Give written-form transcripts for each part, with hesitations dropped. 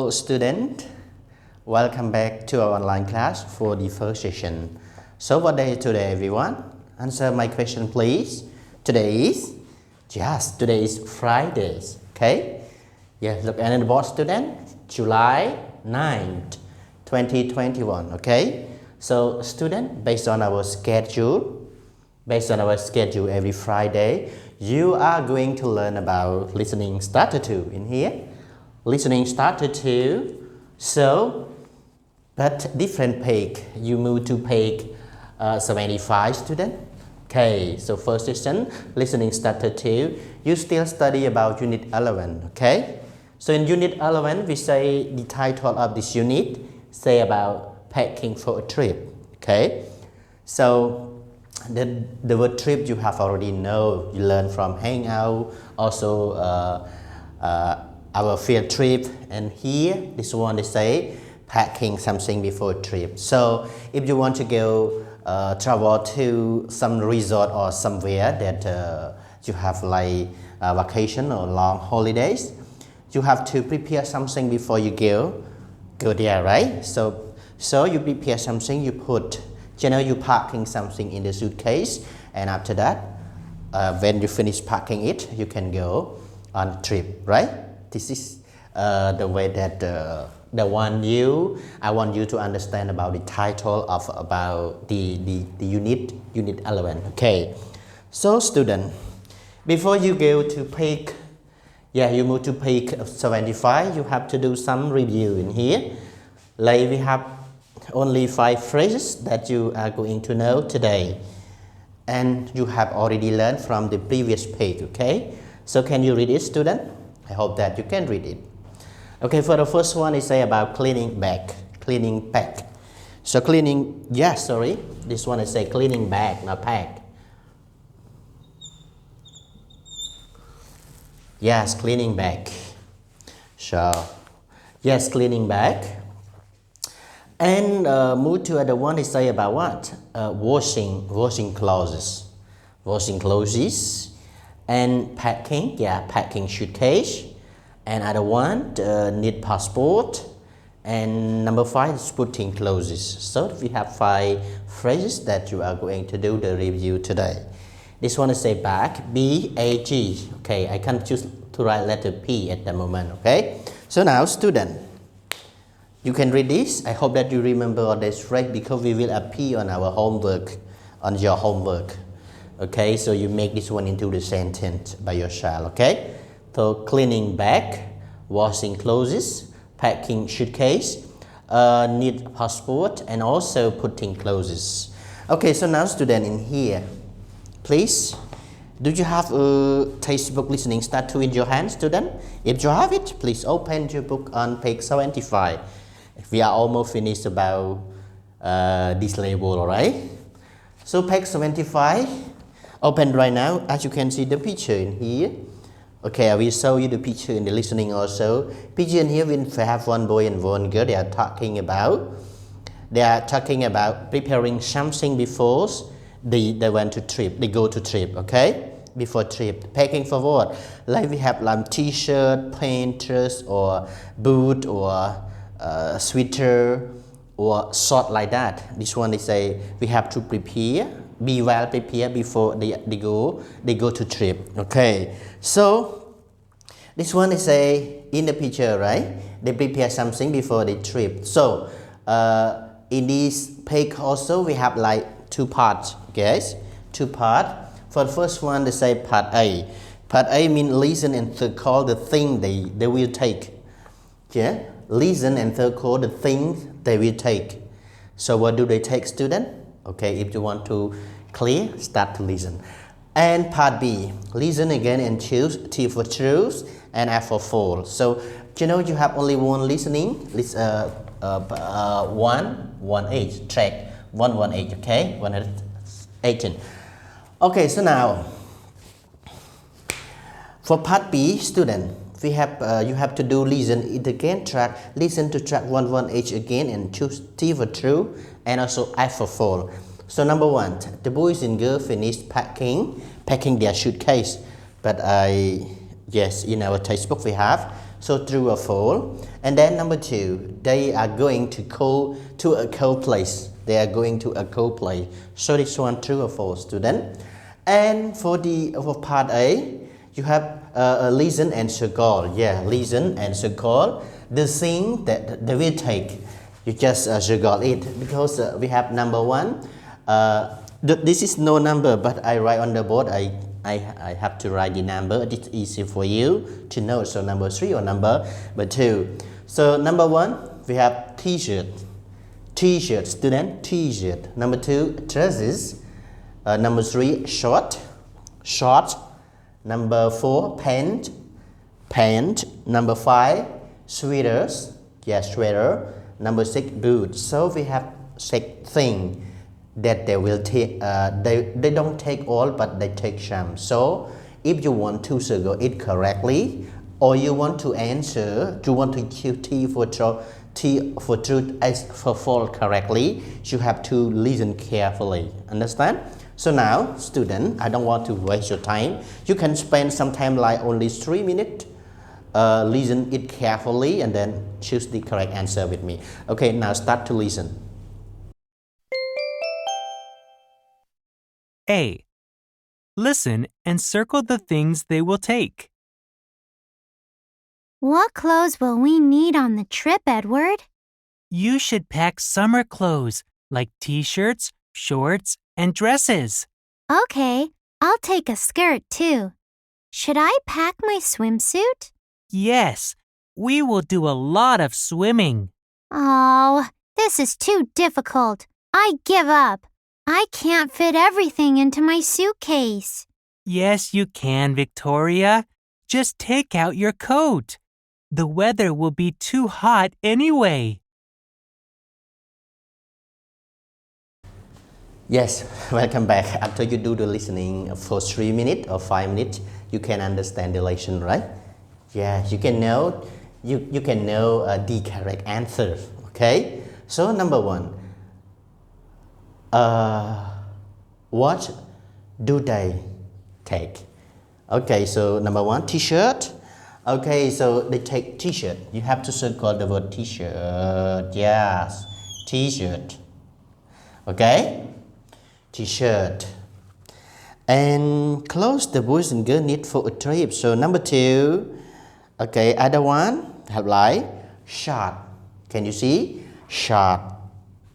Hello student, welcome back to our online class for the first session. So what day is today everyone? Answer my question please. Today is Friday, okay? Yeah, look at the board student, July 9th, 2021, okay? So student, based on our schedule every Friday, you are going to learn about listening starter 2 in here. Listening starter 2, so but different page, you move to page 75 student. Okay, so first session, listening starter 2, you still study about unit 11, okay? So in unit 11, we say the title of this unit, say about packing for a trip, okay? So the word trip you have already know, you learn from hangout, also our field trip, and here this one they say packing something before a trip. So if you want to go travel to some resort or somewhere that you have like vacation or long holidays, you have to prepare something before you go there, right? So you prepare something, you put, you packing something in the suitcase, and after that when you finish packing it, you can go on a trip, right? This is the way that I want you to understand about the title of about the unit 11. Okay, so student, before you go to page, you move to page 75, you have to do some review in here. Like we have only 5 phrases that you are going to know today, and you have already learned from the previous page. Okay, so can you read it, student? I hope that you can read it. Okay, for the first one, it say about cleaning back. So this one is say cleaning bag, not pack. Yes, cleaning bag. So, yes, cleaning bag. And move to other one, it say about what? Washing clothes. Washing clothes. And packing, packing suitcase. And other one, need passport. And number 5 is putting clothes. So we have 5 phrases that you are going to do the review today. This one is say bag, B-A-G. Okay, I can't choose to write letter P at the moment, okay? So now student, you can read this. I hope that you remember all this phrase because we will appear on our homework, on your homework. Okay, so you make this one into the sentence by your child, okay? So cleaning bag, washing clothes, packing suitcase, need passport, and also putting clothes. Okay, so now student in here, please, do you have a textbook listening start to in your hand, student? If you have it, please open your book on page 75. We are almost finished about this label, alright? So page 75, open right now. As you can see the picture in here. Okay, I will show you the picture in the listening also. Picture in here, we have one boy and one girl. They are talking about preparing something before they went to trip. They go to trip, okay? Before trip, packing for what? Like we have like t-shirt, painters, or boot, or sweater, or short like that. This one they say we have to prepare. Be well prepared before they go to trip. Okay, so this one is a in the picture, right? They prepare something before the trip. So in this page also we have like 2 parts, guys. 2 parts. For the first one they say part A. Part A means listen and circle the thing they will take. Yeah, listen and circle the things they will take. So what do they take, student? Okay, if you want to clear, start to listen. And part B, listen again and choose T for truth and F for false. So you have only one listening. One age track 118. Okay, 118. Okay, so now for part B, student, we have you have to do listen it again. Listen to track 118 again and choose T for true and also F for false. So number 1, the boys and girls finished packing their suitcase. But in our textbook we have So true or false. And then number 2, they are going to go to a cold place. They are going to a cold place. So this one true or false, student. And for part A, you have listen and circle. Yeah, listen and circle. The thing that they will take, you just circle it, because we have number 1. This is no number, but I write on the board. I have to write the number. It's easy for you to know. So number 3 or number 2. So number 1, we have t-shirt. T-shirt, student, t-shirt. Number 2, dresses. Number 3, short. Number 4, pant. Number 5, sweaters. Yes, sweater. Number 6, boots. So we have 6 things that they will take. They don't take all, but they take some. So if you want to circle it correctly, or you want to answer, you want to choose T for truth, S for false correctly, you have to listen carefully. Understand? So now, student, I don't want to waste your time. You can spend some time, like only 3 minutes. Listen it carefully and then choose the correct answer with me. Okay, now start to listen. A. Listen and circle the things they will take. What clothes will we need on the trip, Edward? You should pack summer clothes like t-shirts, shorts, and dresses. Okay, I'll take a skirt too. Should I pack my swimsuit? Yes, we will do a lot of swimming. Oh, this is too difficult. I give up. I can't fit everything into my suitcase. Yes, you can, Victoria. Just take out your coat. The weather will be too hot anyway. Yes, welcome back. After you do the listening for 3 minutes or 5 minutes, you can understand the lesson, right? Yeah, you can know the correct answer. Okay. So number 1, what do they take? Okay, so number 1, t-shirt. Okay, so they take t-shirt. You have to circle the word t-shirt. Yes, t-shirt. Okay, t-shirt. And clothes the boys and girls need for a trip. So number 2. Okay, other one have like short. Can you see? Short.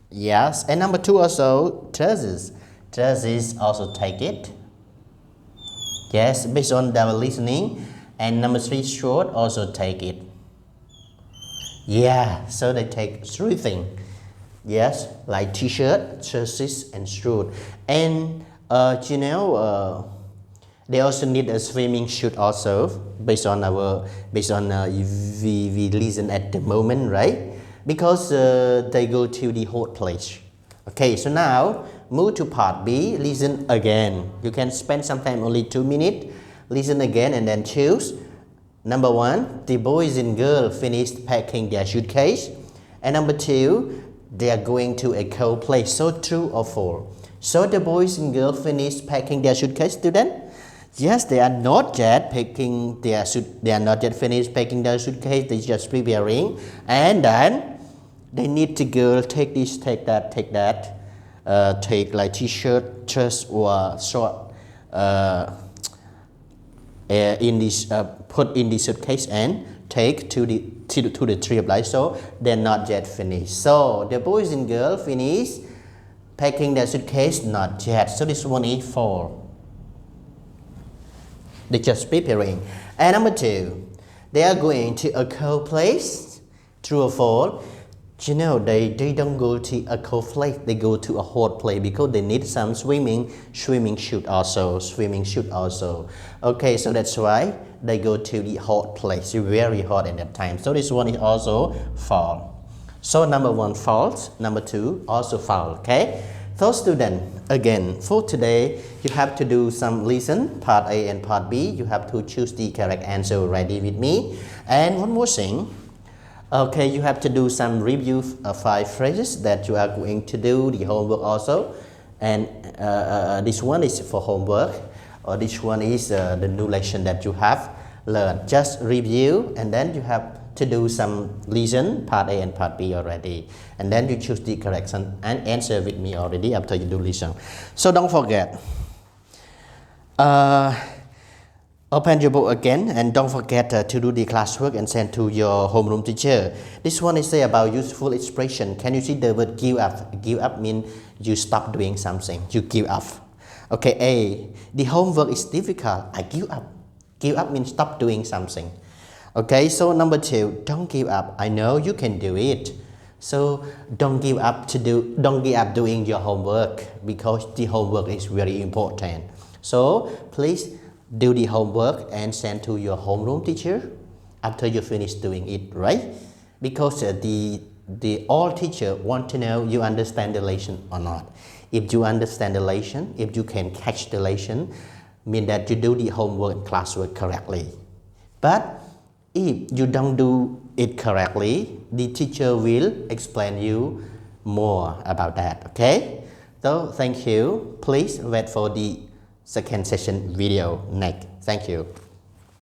Yes. And number 2 also dresses. Dresses also take it. Yes, based on our listening. And number 3, short, also take it. Yeah, so they take 3 things. Yes, like t-shirt, dresses, and short. And they also need a swimming suit also, based on we listen at the moment, right? Because they go to the hot place. Okay, so now move to part B. Listen again. You can spend some time, only 2 minutes. Listen again and then choose. Number 1, the boys and girls finished packing their suitcase. And number 2, they are going to a cold place. So true or false? So the boys and girls finished packing their suitcase, student? Yes, they are not yet packing their They are not yet finished packing their suitcase. They just preparing, and then they need to go take this, take that, take that. Take like t-shirt, dress, or short. In this, put in the suitcase and take to the trip. Like so, they're not yet finished. So the boys and girls finished packing their suitcase, not yet. So this one is false. They're just preparing. And number 2, they are going to a cold place. True or false? You know, they don't go to a cold place. They go to a hot place because they need some swimming suit also. Okay, so that's why they go to the hot place. It's very hot at that time. So this one is also false. So number 1 false. Number 2 also false. Okay. So student, again, for today, you have to do some listen, part A and part B. You have to choose the correct answer. Ready with me? And one more thing. Okay, you have to do some review 5 phrases that you are going to do the homework also. And this one is for homework, or this one is the new lesson that you have learn. Just review and then you have to do some lesson, part A and part B already. And then you choose the correction and answer with me already after you do lesson. So don't forget. Open your book again and don't forget to do the classwork and send to your homeroom teacher. This one is say about useful expression. Can you see the word give up? Give up means you stop doing something. You give up. Okay, A. The homework is difficult. I give up. Give up means stop doing something. Okay, so number 2, don't give up. I know you can do it. So don't give up doing your homework because the homework is very important. So please do the homework and send to your homeroom teacher after you finish doing it, right? Because the all teacher want to know you understand the lesson or not. If you understand the lesson, if you can catch the lesson, mean that you do the homework and classwork correctly. But if you don't do it correctly, the teacher will explain you more about that, okay? So thank you. Please wait for the second session video next. Thank you.